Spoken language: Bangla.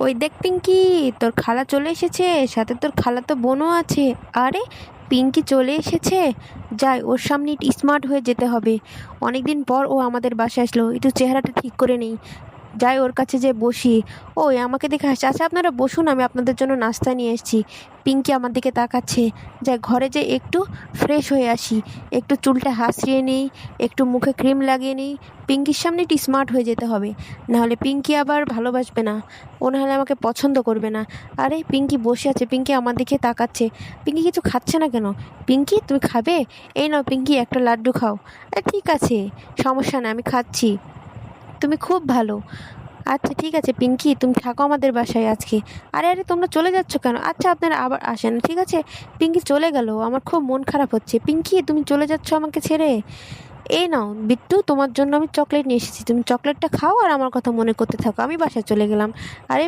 ওই দেখ পিঙ্কি, তোর খালা চলে এসেছে, সাথে তোর খালাতো বোনও আছে। আরে, পিঙ্কি চলে এসেছে। যাই, ওর সামনে একটু স্মার্ট হয়ে যেতে হবে। অনেকদিন পর ও আমাদের বাসায় আসলো, একটু চেহারাটা ঠিক করে নেই। যাই, ওর কাছে যে বসি। ওই আমাকে দেখে হাসছে। আচ্ছা, আপনারা বসুন, আমি আপনাদের জন্য নাস্তা নিয়ে এসেছি। পিঙ্কি আমার দিকে তাকাচ্ছে। যাই, ঘরে যে একটু ফ্রেশ হয়ে আসি, একটু চুলটা হাসড়িয়ে নিই, একটু মুখে ক্রিম লাগিয়ে নিই। পিঙ্কির সামনে একটু স্মার্ট হয়ে যেতে হবে, নাহলে পিঙ্কি আবার ভালোবাসবে না। ও নাহলে আমাকে পছন্দ করবে না। আরে, পিঙ্কি বসে আছে, পিঙ্কি আমার দিকে তাকাচ্ছে। পিঙ্কি কিছু খাচ্ছে না কেন? পিঙ্কি, তুমি খাবে? এই নাও পিঙ্কি, একটা লাড্ডু খাও। ঠিক আছে, সমস্যা নেই, আমি খাচ্ছি। তুমি খুব ভালো। আচ্ছা ঠিক আছে পিঙ্কি, তুমি থাকো আমাদের বাসায় আজকে। আরে আরে, তোমরা চলে যাচ্ছ কেন? আচ্ছা, আপনারা আবার আসেন, ঠিক আছে। পিঙ্কি চলে গেল, আমার খুব মন খারাপ হচ্ছে। পিঙ্কি, তুমি চলে যাচ্ছ আমাকে ছেড়ে। এই নাও বিট্টু, তোমার জন্য আমি চকলেট নিয়ে এসেছি, তুমি চকলেটটা খাও আর আমার কথা মনে করতে থাকো। আমি বাসায় চলে গেলাম। আরে